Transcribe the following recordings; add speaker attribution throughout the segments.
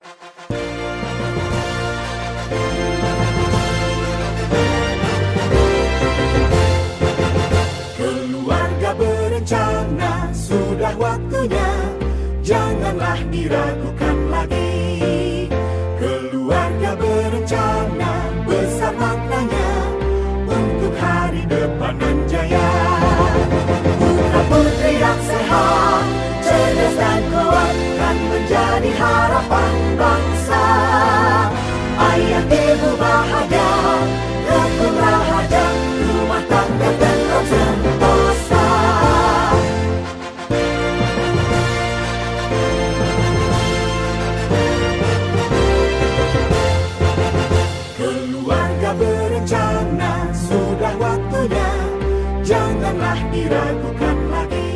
Speaker 1: Keluarga berencana, sudah waktunya, janganlah diragukan lagi. Keluarga berencana, besar maknanya, untuk hari depan nan jaya. Putra putri yang sehat, cerdas dan kuat, kan menjadi harapan bangsa. Ayah ibu bahagia, rukun rahaja, rumah tangga tentram sentosa. Keluarga berencana, sudah waktunya, janganlah diragukan lagi.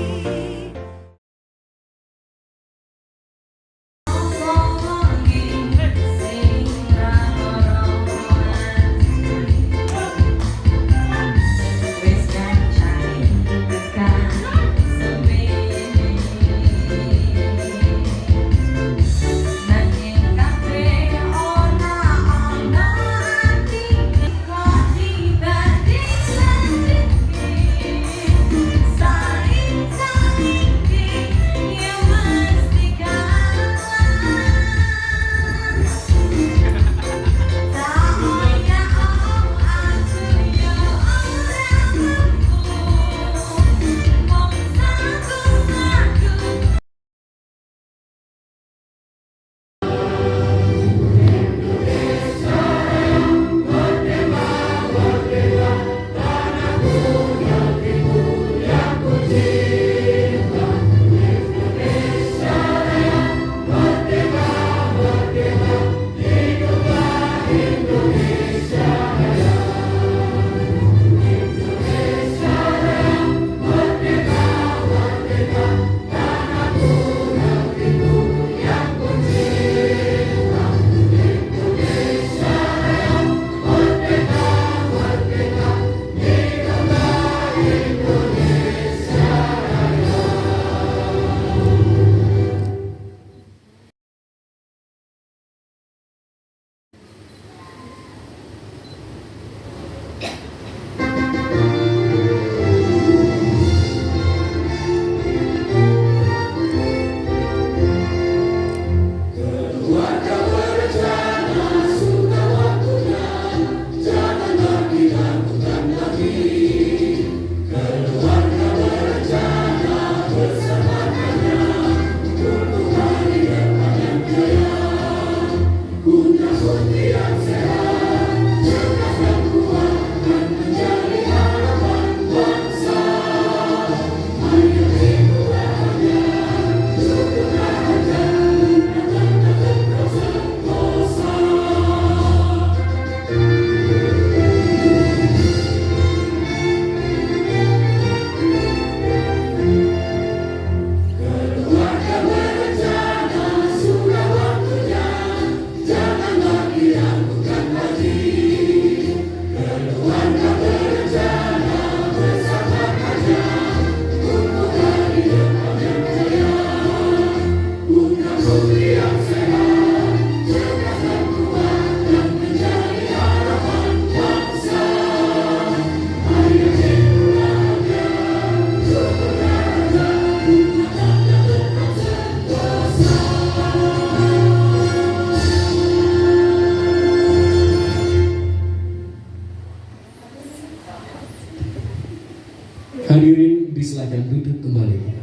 Speaker 2: Hadirin disilakan duduk kembali.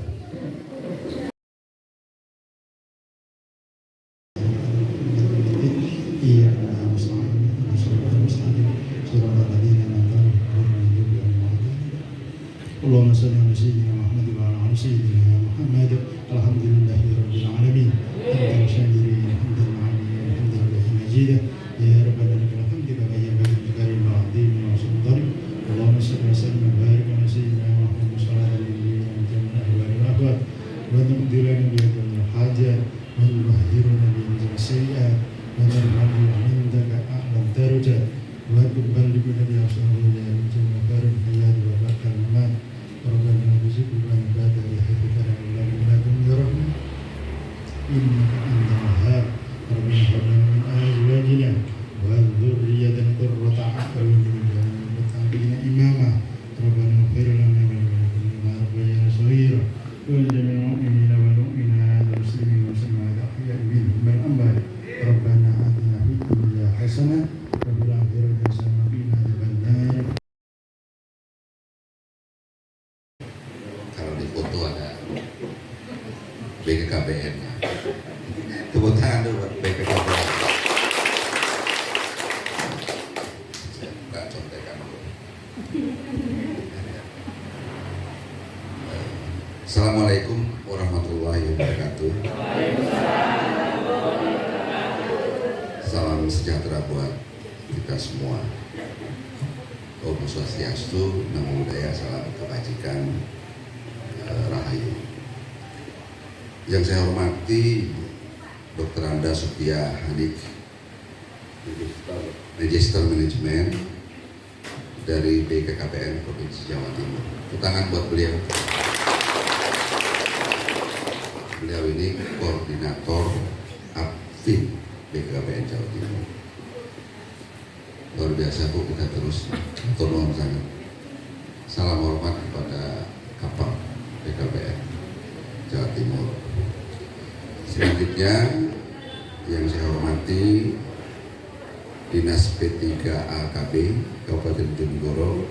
Speaker 3: Allahumma shalli ala sayyidina Muhammad wa ala sayyidina Muhammad. Alhamdulillahirabbil alamin. Hamdan shakirin, hamdan ma'aliyan, hamdan lillahi majidah. Ya rabbana lakal hamdu kama yanbaghi li karim al-azim wa sultan. Allahumma shalli wa sallim wa barik ala sayyidina Muhammad sallallahu alaihi wa sallam. Wa naqdirana bi hadhihi al-hajat wa nubahhiruna bi al-sayyi'at wa narhamu 'indaka a'lam darajat wa tuballighuna bi ashabihi al-jannah barik hayat wa barakal mamat. Rabbana rizqna ibada wa hifdana wa la ilaha illa anta innaka antal wahhab. Rabbana
Speaker 4: BKKBN. Tepuk tangan dulu buat BKKBN. Enggak contekan. Assalamualaikum warahmatullahi wabarakatuh. Salam sejahtera buat kita semua. Om Swastiastu, Namo Buddhaya, salam kebajikan, rahayu. Yang saya hormati Dr. Anda Supia Hanif, Magister Manajemen dari BKKBN Provinsi Jawa Timur. Tepuk tangan buat beliau. Beliau ini koordinator Apfin BKKBN Jawa Timur. Luar biasa Bu, kita terus tolong sangat. Salam hormat kepada Kapal BKKBN Jawa Timur. Selanjutnya yang saya hormati Dinas P3AKB Kabupaten Bojonegoro,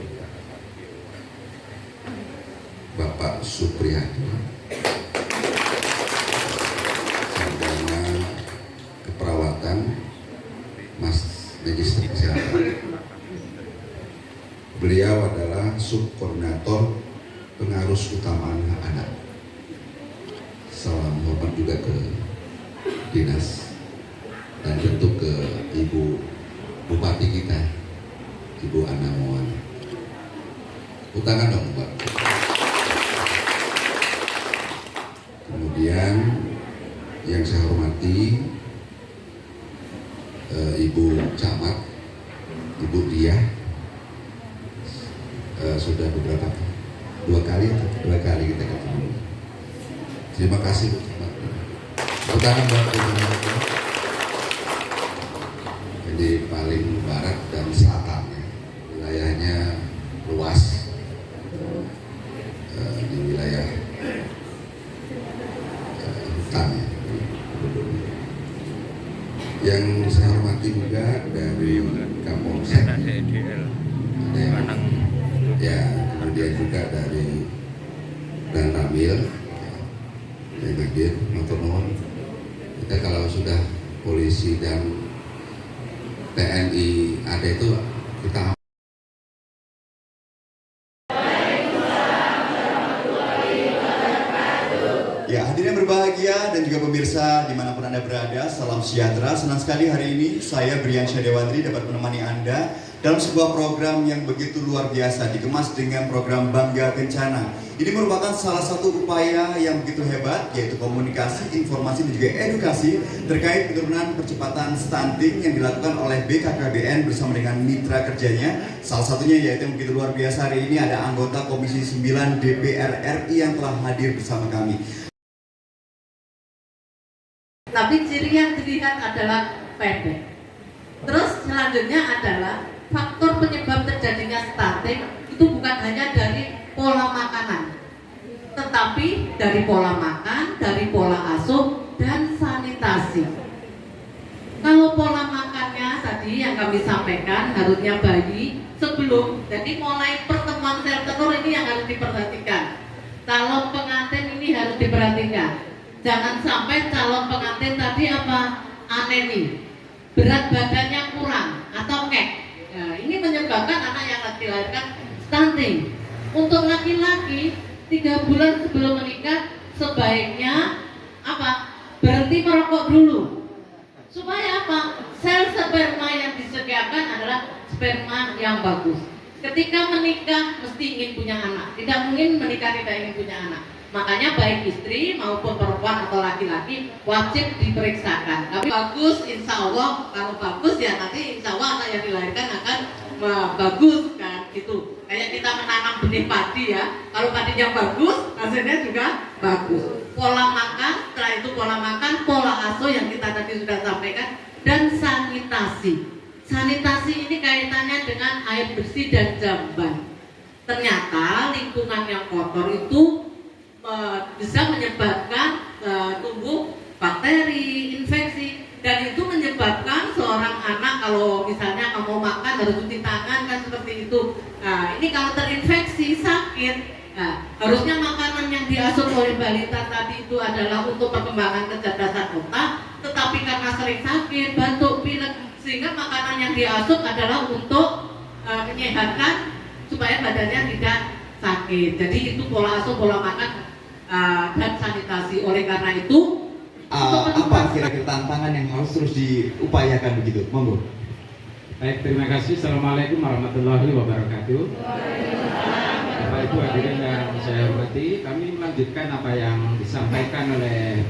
Speaker 4: Bapak Supriyadi, Sarjana Keperawatan, Mas Magister Kesehatan. Beliau adalah subkoordinator pengarus utama anak. Salam hormat juga ke dinas dan tentu ke Ibu Bupati kita, Ibu Ana Maulana. Utangan dong Mbak. Kemudian yang saya hormati Ibu Camat, Ibu Diah, sudah beberapa dua kali kita ketemu. Terima kasih Bu Camat. Utangan buat jadi paling barat dan selatan ya. Wilayahnya luas di wilayah hutan ya. Yang saya hormati juga dari Kapolsek ada yang ya, kemudian juga dari Dan Ramil yang hadir, motor nuwun. Kita kalau sudah polisi dan TNI ada itu kita
Speaker 5: ya, hadirin berbahagia dan juga pemirsa dimanapun Anda berada, salam sejahtera. Senang sekali hari ini saya Brian Syadewandri dapat menemani Anda dalam sebuah program yang begitu luar biasa, dikemas dengan program Bangga Kencana. Ini merupakan salah satu upaya yang begitu hebat, yaitu komunikasi, informasi, dan juga edukasi terkait penurunan percepatan stunting yang dilakukan oleh BKKBN bersama dengan mitra kerjanya. Salah satunya yaitu yang begitu luar biasa hari ini ada anggota Komisi 9 DPR RI yang telah hadir bersama kami.
Speaker 6: Tapi ciri yang dilihat adalah pendek. Terus selanjutnya adalah faktor penyebab terjadinya stunting itu bukan hanya dari pola makanan, tetapi dari pola makan, dari pola asuh, dan sanitasi. Kalau pola makannya tadi yang kami sampaikan, harusnya bayi sebelum, jadi mulai pertemuan sel telur ini yang harus diperhatikan. Calon pengantin ini harus diperhatikan. Jangan sampai calon pengantin tadi anemi, berat badannya kurang atau kek. Nah, ini menyebabkan anak yang dilahirkan stunting. Untuk laki-laki 3 bulan sebelum menikah sebaiknya berhenti merokok dulu. Supaya sel sperma yang disediakan adalah sperma yang bagus. Ketika menikah mesti ingin punya anak. Tidak mungkin menikah tidak ingin punya anak. Makanya baik istri maupun perempuan atau laki-laki wajib diperiksakan. Tapi bagus, insya Allah kalau bagus ya nanti insya Allah anak yang dilahirkan akan bagus kan gitu. Kayak kita menanam benih padi ya. Kalau padinya bagus, hasilnya juga bagus. Pola makan, setelah itu pola makan, pola asuh yang kita tadi sudah sampaikan, dan sanitasi. Sanitasi ini kaitannya dengan air bersih dan jamban. Ternyata lingkungan yang kotor itu bisa menyebabkan tumbuh bakteri, infeksi, dan itu menyebabkan seorang anak kalau misalnya kamu makan harus cuci tangan kan seperti itu. Nah, ini kalau terinfeksi sakit, harusnya makanan yang diasup oleh balita tadi itu adalah untuk perkembangan kecerdasan otak, tetapi karena sering sakit, batuk, pilek, sehingga makanan yang diasup adalah untuk menyehatkan supaya badannya tidak sakit. Jadi itu pola asuh, pola makan dan sanitasi. Oleh karena itu
Speaker 5: apa kira-kira tantangan yang harus terus diupayakan begitu? Monggo.
Speaker 7: Baik, terima kasih. Assalamualaikum warahmatullahi wabarakatuh. Bapak Ibu hadirin yang saya hormati, kami melanjutkan apa yang disampaikan oleh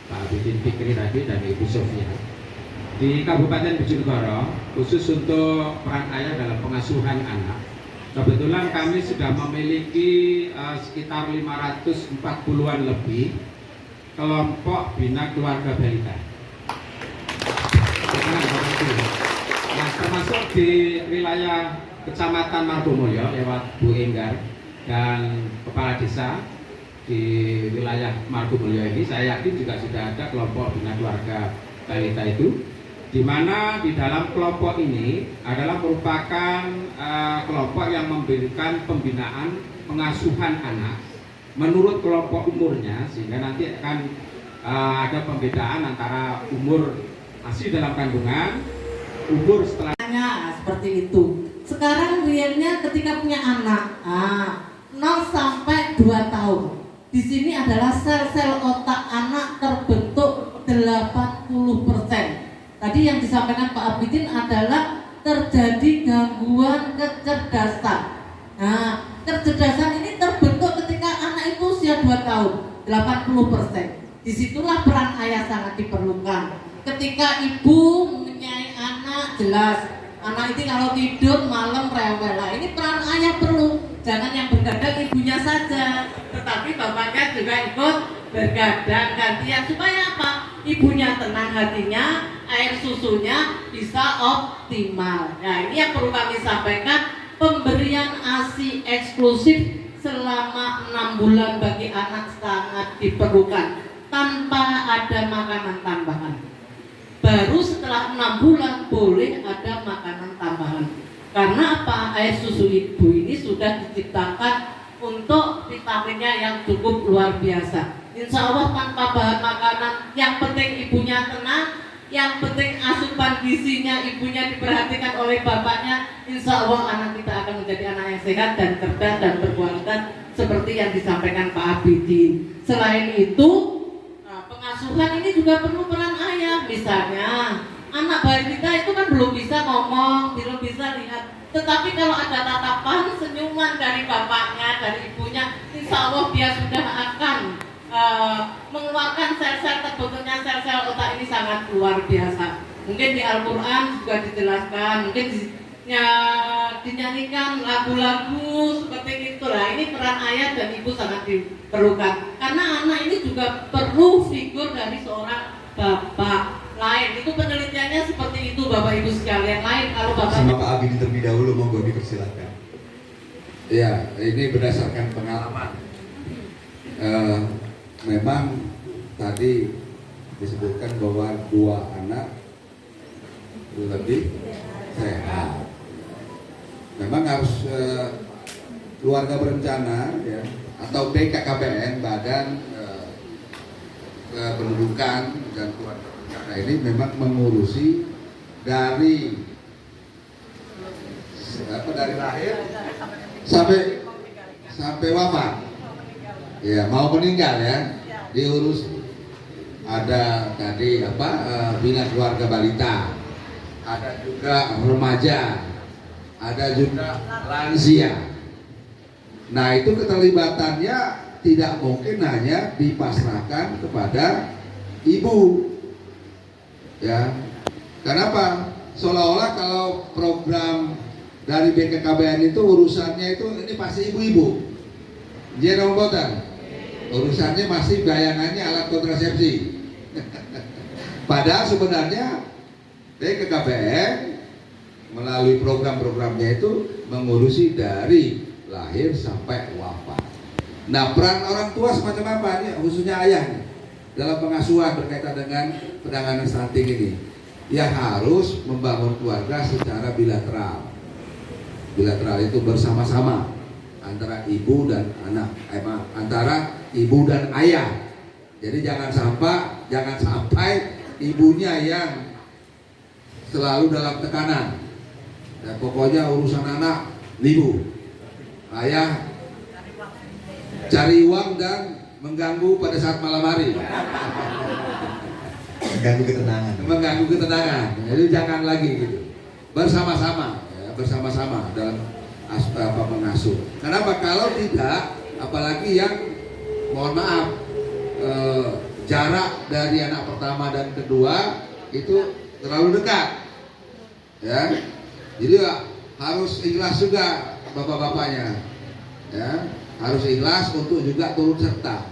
Speaker 7: Pak Abidin Fikri tadi dan Ibu Sofia. Di Kabupaten Bojonegoro, khusus untuk peran ayah dalam pengasuhan anak, kebetulan kami sudah memiliki sekitar 540-an lebih kelompok bina keluarga balita. Nah, termasuk di wilayah Kecamatan Margomulyo lewat Bu Enggar dan Kepala Desa di wilayah Margomulyo ini, saya yakin juga sudah ada kelompok bina keluarga balita itu, di mana di dalam kelompok ini adalah merupakan kelompok yang memberikan pembinaan pengasuhan anak menurut kelompok umurnya, sehingga nanti akan ada pembedaan antara umur masih dalam kandungan, umur setelah
Speaker 6: seperti itu. Sekarang realnya ketika punya anak 0 sampai 2 tahun, di sini adalah sel-sel otak anak terbentuk 80%. Tadi yang disampaikan Pak Abidin adalah terjadi gangguan kecerdasan. Nah, kecerdasan ini terbentuk ketika anak itu usia 2 tahun, 80%. Disitulah peran ayah sangat diperlukan. Ketika ibu mempunyai anak, jelas anak itu kalau tidur malam rewel. Nah, ini peran ayah perlu. Jangan yang bergadang ibunya saja, tetapi bapaknya juga ikut bergadang gantian supaya apa? Ibunya tenang hatinya, air susunya bisa optimal. Nah, ini yang perlu kami sampaikan. Pemberian ASI eksklusif selama 6 bulan bagi anak sangat diperlukan tanpa ada makanan tambahan. Baru setelah 6 bulan boleh ada makanan tambahan. Karena apa? Air susu ibu ini sudah diciptakan untuk vitaminnya yang cukup luar biasa. Insya Allah tanpa bahan makanan, yang penting ibunya tenang, yang penting asupan gizinya ibunya diperhatikan oleh bapaknya. Insya Allah anak kita akan menjadi anak yang sehat dan cerdas dan berkualitas seperti yang disampaikan Pak Abidin. Selain itu, pengasuhan ini juga perlu peran ayah. Misalnya anak balita itu kan belum bisa ngomong, belum bisa lihat, tetapi kalau ada tatapan senyuman dari bapaknya, dari ibunya, insya Allah dia sudah akan mengeluarkan sel-sel terbentuknya sel-sel otak ini sangat luar biasa. Mungkin di Al-Quran juga dijelaskan, mungkin dinyanyikan lagu-lagu seperti itu lah. Ini peran ayah dan ibu sangat diperlukan, karena anak ini juga perlu figur dari seorang bapak. Lain itu penelitiannya seperti itu Bapak Ibu sekalian. Lain kalau Bapak
Speaker 5: sama Pak Abidin terlebih dahulu, monggo dipersilakan.
Speaker 4: Ya, ini berdasarkan pengalaman. Memang tadi disebutkan bahwa 2 anak lebih sehat. Memang harus keluarga berencana ya, atau BKKBN, Badan Kependudukan dan Keluarga Berencana ini memang mengurusi dari lahir sampai wafat. Ya, mau meninggal ya, diurus. Ada tadi bina keluarga balita, ada juga remaja, ada juga lansia. Nah, itu keterlibatannya tidak mungkin hanya dipasrahkan kepada ibu. Ya. Kenapa? Seolah-olah kalau program dari BKKBN itu urusannya itu ini pasti ibu-ibu. Dia nombotan. Urusannya masih bayangannya alat kontrasepsi. Padahal sebenarnya BKKBN melalui program-programnya itu mengurusi dari lahir sampai wafat. Nah, peran orang tua semacam apa nih, khususnya ayah nih, dalam pengasuhan berkaitan dengan penanganan stunting ini? Ya harus membangun keluarga secara bilateral. Bilateral itu bersama-sama antara ibu dan anak, antara ibu dan ayah. Jadi jangan sampai ibunya yang selalu dalam tekanan. Ya, pokoknya urusan anak ibu, ayah cari uang dan mengganggu pada saat malam hari. Mengganggu ketenangan. Jadi jangan lagi gitu. Bersama-sama dalam mengasuh. Kenapa? Kalau tidak, apalagi yang mohon maaf jarak dari anak pertama dan kedua itu terlalu dekat, ya. Jadi harus ikhlas juga bapak-bapaknya, ya. Harus ikhlas untuk juga turut serta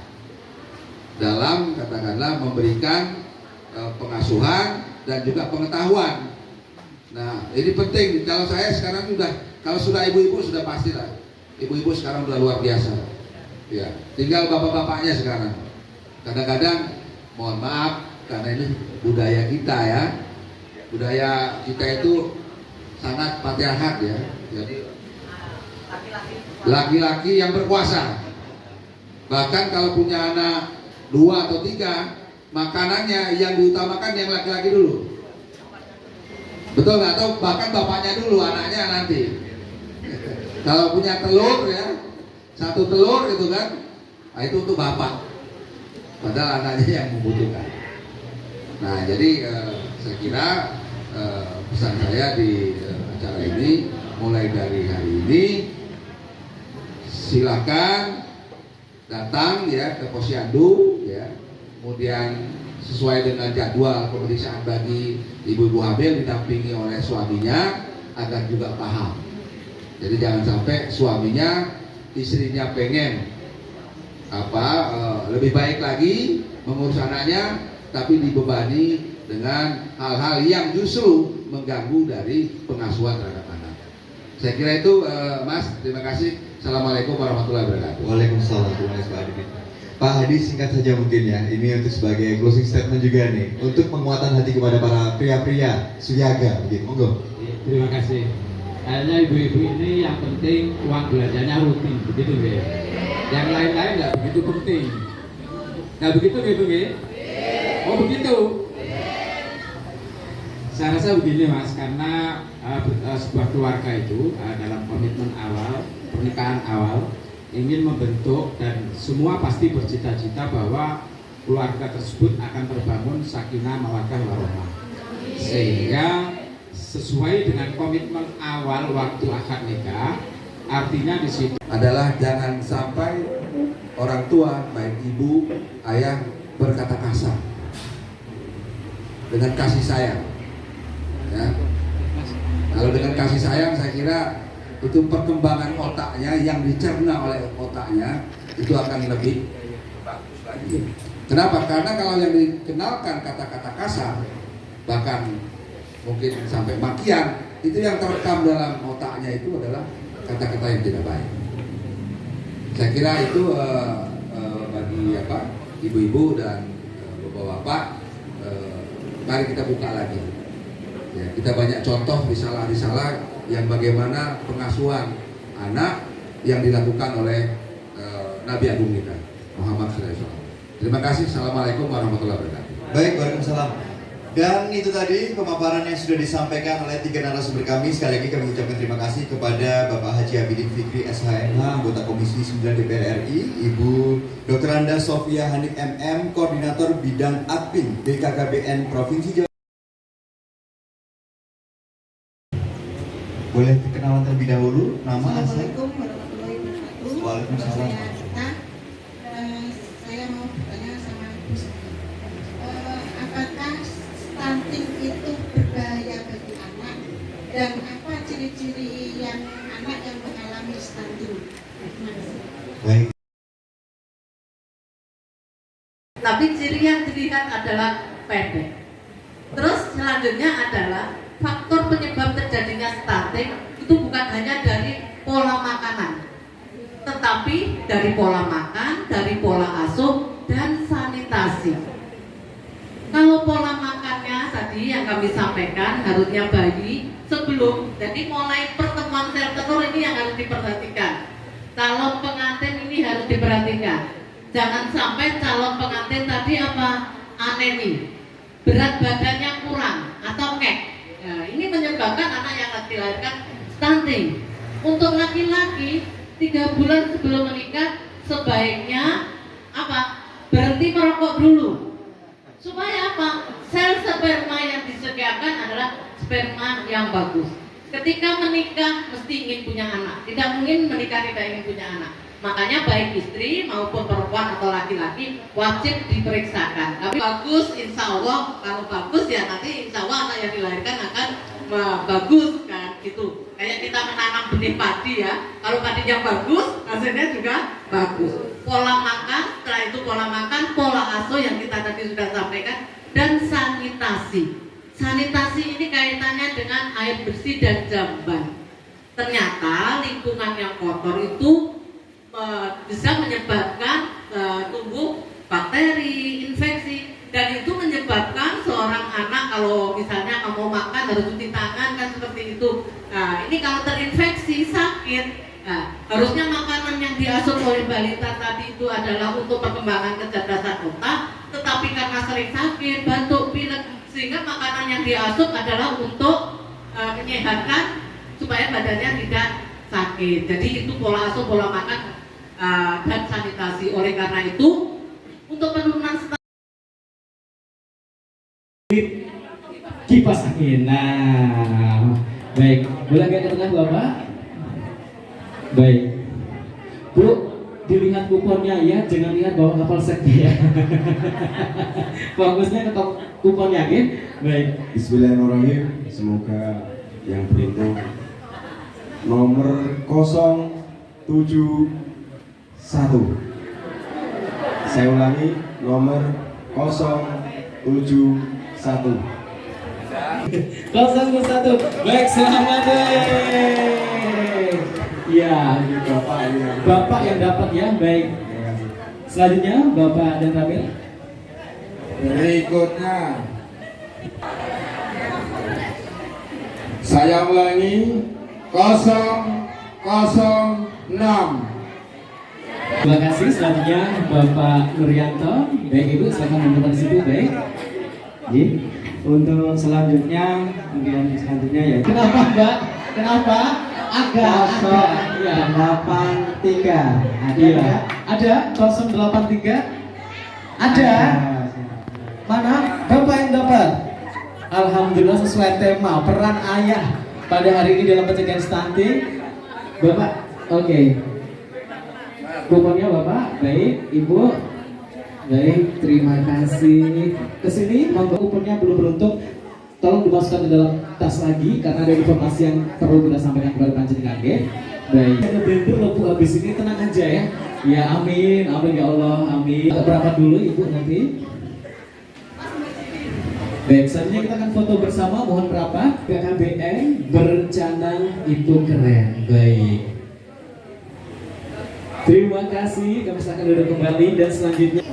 Speaker 4: dalam katakanlah memberikan pengasuhan dan juga pengetahuan. Nah, ini penting. Kalau saya sekarang kalau sudah ibu-ibu sudah pastilah. Ibu-ibu sekarang sudah luar biasa. Ya, tinggal bapak-bapaknya sekarang. Kadang-kadang, mohon maaf, karena ini budaya kita ya. Budaya kita itu sangat patriarkat ya. Jadi laki-laki yang berkuasa. Bahkan kalau punya anak 2 atau 3, makanannya yang diutamakan yang laki-laki dulu. Betul nggak? Atau bahkan bapaknya dulu, anaknya nanti. Kalau punya telur ya, 1 telur itu kan, nah itu untuk bapak. Padahal anaknya yang membutuhkan. Nah, jadi saya kira pesan saya di acara ini mulai dari hari ini silakan datang ya ke Posyandu ya. Kemudian sesuai dengan jadwal pemeriksaan bagi ibu-ibu hamil didampingi oleh suaminya agar juga paham. Jadi jangan sampai suaminya, istrinya pengen lebih baik lagi mengurus anaknya, tapi dibebani dengan hal-hal yang justru mengganggu dari pengasuhan terhadap anak. Saya kira itu, Mas. Terima kasih. Assalamualaikum warahmatullahi wabarakatuh.
Speaker 5: Waalaikumsalam warahmatullahi wabarakatuh. Pak Hadi, singkat saja mungkin ya, ini untuk sebagai closing statement juga nih, untuk penguatan hati kepada para pria-pria Suyaga, begitu, monggo.
Speaker 7: Terima kasih. Kayaknya ibu-ibu ini yang penting uang belanjanya rutin, begitu ya. Yang lain-lain nggak begitu penting. Nggak begitu gitu ya? Oh begitu. Saya rasa begini Mas, karena sebuah keluarga itu dalam komitmen awal, pernikahan awal, ingin membentuk dan semua pasti bercita-cita bahwa keluarga tersebut akan terbangun sakinah mawaddah warahmah. Sehingga sesuai dengan komitmen awal waktu akad nikah, artinya di situ
Speaker 4: adalah jangan sampai orang tua baik ibu, ayah berkata kasar dengan kasih sayang. Ya. Kalau dengan kasih sayang, saya kira itu perkembangan otaknya yang dicerna oleh otaknya itu akan lebih bagus lagi. Kenapa? Karena kalau yang dikenalkan kata-kata kasar, bahkan mungkin sampai makian, itu yang terekam dalam otaknya itu adalah kata-kata yang tidak baik. Saya kira itu bagi ibu-ibu dan bapak-bapak, mari kita buka lagi. Ya, kita banyak contoh risalah-risalah yang bagaimana pengasuhan anak yang dilakukan oleh Nabi Agung kita Muhammad SAW. Terima kasih. Assalamualaikum warahmatullahi wabarakatuh.
Speaker 5: Baik, waalaikumsalam. Dan itu tadi pemaparan yang sudah disampaikan oleh 3 narasumber kami. Sekali lagi kami ucapkan terima kasih kepada Bapak Haji Abidin Fikri SHMH, anggota Komisi 9 DPR RI, Ibu Dr. Anda Sofia Hanif MM, Koordinator Bidang Admin BKKBN Provinsi Jawa. Boleh kenalan terlebih dahulu, nama asal?
Speaker 8: Assalamualaikum warahmatullahi wabarakatuh.
Speaker 5: Waalaikumsalam.
Speaker 8: Saya mau bertanya sama apakah stunting itu berbahaya bagi anak dan apa ciri-ciri yang anak yang mengalami stunting?
Speaker 5: Baik.
Speaker 6: Tapi ciri yang dilihat adalah pendek. Terus selanjutnya adalah faktor penyebab terjadinya stunting itu bukan hanya dari pola makanan, tetapi dari pola makan, dari pola asuh, dan sanitasi. Kalau pola makannya tadi yang kami sampaikan, harusnya bayi sebelum, jadi mulai pertemuan sel telur ini yang harus diperhatikan. Calon pengantin ini harus diperhatikan. Jangan sampai calon pengantin tadi apa? Anemi, berat badannya kurang atau kek. Nah, ini menyebabkan anak yang dilahirkan stunting. Untuk laki-laki 3 bulan sebelum menikah sebaiknya apa? Berhenti merokok dulu. Supaya apa? Sel sperma yang disediakan adalah sperma yang bagus. Ketika menikah mesti ingin punya anak. Tidak mungkin menikah tidak ingin punya anak. Makanya baik istri maupun perempuan atau laki-laki wajib diperiksakan. Tapi bagus, insya Allah kalau bagus ya nanti insya Allah anak yang dilahirkan akan bagus kan gitu. Kayak kita menanam benih padi ya. Kalau padinya bagus, hasilnya juga bagus. Pola makan, setelah itu pola makan, pola asuh yang kita tadi sudah sampaikan, dan sanitasi. Sanitasi ini kaitannya dengan air bersih dan jamban. Ternyata lingkungan yang kotor itu bisa menyebabkan tumbuh bakteri, infeksi, dan itu menyebabkan seorang anak kalau misalnya kamu makan harus cuci tangan kan seperti itu. Nah, ini kalau terinfeksi sakit. Nah, harusnya makanan yang diasup oleh balita tadi itu adalah untuk perkembangan kecerdasan otak, tetapi karena sering sakit, batuk, pilek, sehingga makanan yang diasup adalah untuk menyehatkan supaya badannya tidak sakit. Jadi itu pola asuh, pola makan dan sanitasi. Oleh karena itu untuk penurunan
Speaker 2: kipas angin. Nah, baik, boleh agak ke tengah Bapak? Baik, Bu, dilihat kuponnya ya, jangan lihat bawa kapal seknya ya. Fokusnya ke kuponnya ya. Baik.
Speaker 9: Bismillahirrahmanirrahim. Semoga yang beruntung nomor 071. Saya ulangi, nomor 071.
Speaker 2: 071. Baik, selamat ya, Bapak yang dapat ya. Baik. Selanjutnya Bapak dan Ramil.
Speaker 9: Berikutnya saya ulangi, 006.
Speaker 2: Terima kasih. Selanjutnya Bapak Nuryanto. Baik Ibu, silakan menentukan di situ. Baik. Ji.
Speaker 10: Untuk selanjutnya, kemudian selanjutnya ya.
Speaker 2: Kenapa Mbak? Kenapa? Agak. Ya.
Speaker 10: 83. Ada
Speaker 2: Iya.
Speaker 10: ya?
Speaker 2: Ada 083. Ada. Mana? Bapak yang dapat. Alhamdulillah sesuai tema peran ayah pada hari ini dalam pencegahan stunting. Bapak, oke. Kuponnya Bapak, baik, Ibu, baik, terima kasih. Kesini, monggo kuponnya belum beruntung, tolong dimasukkan ke dalam tas lagi karena ada informasi yang perlu kita sampaikan kepada panjenengan. Baik. Ada blender loh Bu, habis ini tenang aja ya. Ya amin, amin ya Allah, amin. Berapa dulu Ibu nanti? Baik, selanjutnya kita akan foto bersama. Mohon berapa? BKBN berencana itu keren. Baik. Terima kasih, kami silakan duduk kembali dan selanjutnya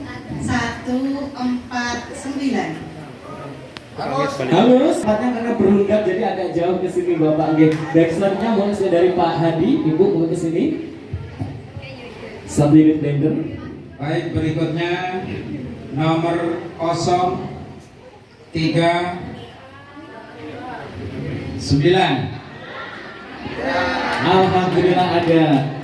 Speaker 8: 149.
Speaker 2: Halo, tempatnya karena berundak jadi agak jauh ke sini Bapak. Baik, selanjutnya mohon saya dari Pak Hadi, Ibu mohon ke sini. 1 unit blender.
Speaker 7: Baik, berikutnya nomor 039.
Speaker 2: Alhamdulillah ada.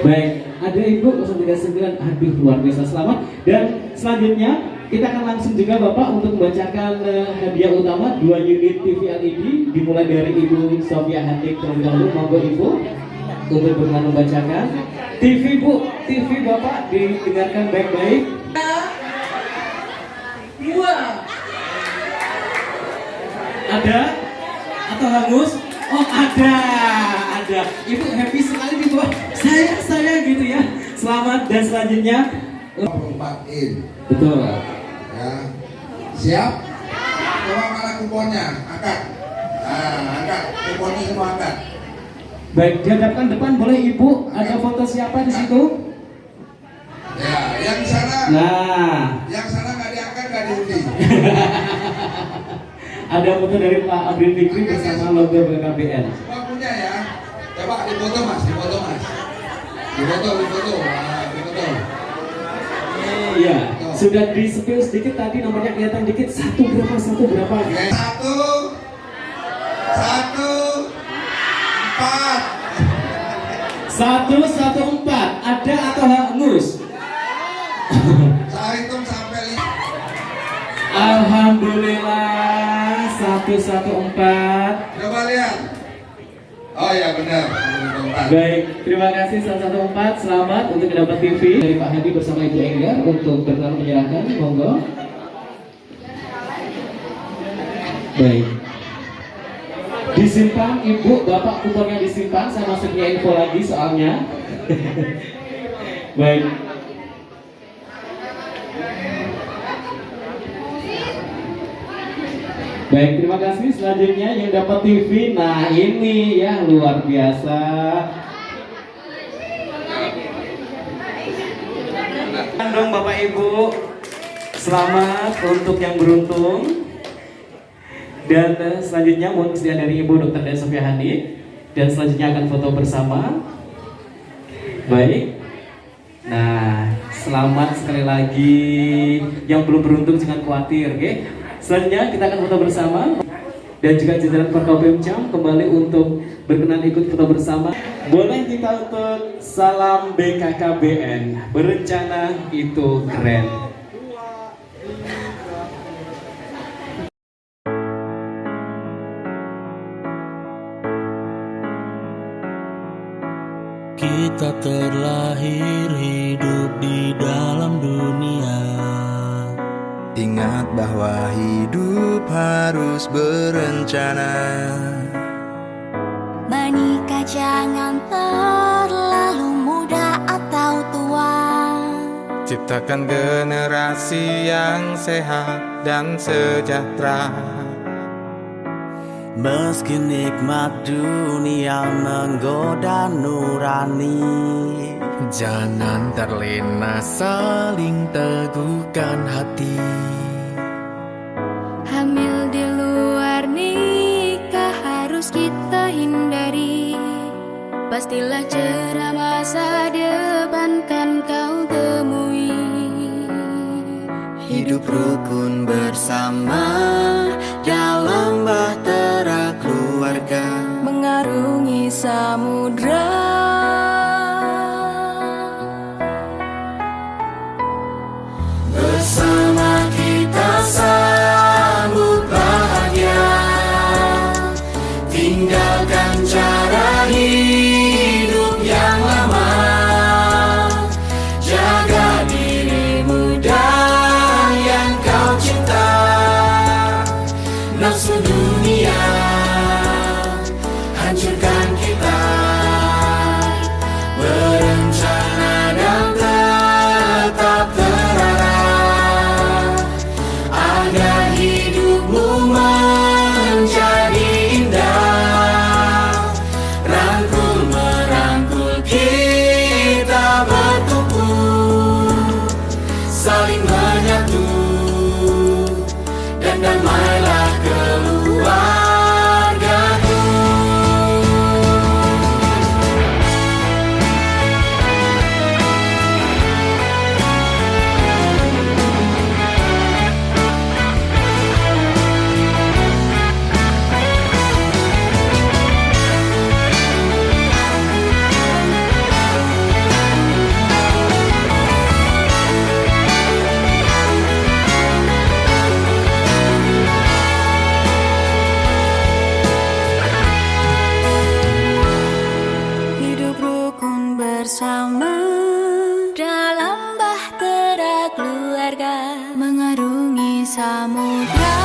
Speaker 2: Baik, ada Ibu 039. Aduh, luar biasa, selamat. Dan selanjutnya kita akan langsung juga Bapak untuk membacakan hadiah utama 2 unit TV LED dimulai dari Ibu Sofia Hatik terlebih dahulu. Monggo Ibu untuk berkenan membacakan. TV Bu, TV Bapak didengarkan baik-baik.
Speaker 6: 2.
Speaker 2: Ada atau hangus? Oh ada. Ibu happy sekali nih Bu. Saya gitu ya. Selamat. Dan selanjutnya
Speaker 4: 24 in.
Speaker 2: betul.
Speaker 4: Ya. Siap? Coba mana kuponnya? Angkat. Angkat. Kuponnya semua angkat.
Speaker 2: Baik, dihadapkan depan boleh Ibu. Ada foto siapa di situ?
Speaker 4: Ya, yang sana.
Speaker 2: Nah,
Speaker 4: Yang sana nggak diangkat, nggak diundi.
Speaker 2: ada foto dari Pak Abril Fikri bersama logo BKBN.
Speaker 4: Semua punya ya. Coba difoto Mas, difoto Mas. Difoto. Nah, difoto.
Speaker 2: Iya, sudah di-spill sedikit tadi nomornya kelihatan dikit. Satu berapa?
Speaker 4: Satu,
Speaker 2: 114. Ada atau hangus?
Speaker 4: Saya hitung sampai 5.
Speaker 2: Alhamdulillah 114.
Speaker 4: Coba lihat. Oh ya benar.
Speaker 2: Baik, terima kasih 114. Selamat untuk mendapat TV dari Pak Hadi bersama Ibu Enggar untuk berlalu menyerahkan. Monggo. Baik. Disimpan Ibu, Bapak kuponnya disimpan. Saya masuknya info lagi soalnya. Baik. Baik, terima kasih. Selanjutnya yang dapat TV. Nah, ini ya luar biasa. Dong Bapak Ibu. Selamat untuk yang beruntung. Dan selanjutnya mohon kesediaan dari Ibu Dr. Dea Sofia Hani. Dan selanjutnya akan foto bersama. Baik. Nah, selamat sekali lagi. Yang belum beruntung jangan khawatir, oke? Selanjutnya kita akan foto bersama. Dan juga jajaran Forkopimcam kembali untuk berkenan ikut foto bersama. Boleh kita untuk salam BKKBN. Berencana itu keren.
Speaker 1: Kita terlahir hidup di dalam dunia.
Speaker 11: Ingat bahwa hidup harus berencana.
Speaker 12: Menikah jangan terlalu muda atau tua.
Speaker 11: Ciptakan generasi yang sehat dan sejahtera.
Speaker 1: Meski nikmat dunia menggoda nurani,
Speaker 11: Jangan terlena, saling teguhkan hati.
Speaker 12: Hamil di luar nikah harus kita hindari. Pastilah cerah masa depan kan kau temui.
Speaker 11: Hidup rukun bersama dalam bahtera keluarga,
Speaker 12: mengarungi samudra.
Speaker 11: Bersama kita sambut bahagia. Tinggalkan cara hidup yang lama. Jaga dirimu dan yang kau cinta. Nafsu dunia hancurkan kita. Berencana dan tetap terarah agar hidupmu menjadi indah. Rangkul merangkul kita bertumpu, saling menyatu dan damailah keluargaku.
Speaker 12: Hidup rukun bersama dalam bahtera keluarga, mengarungi samudra.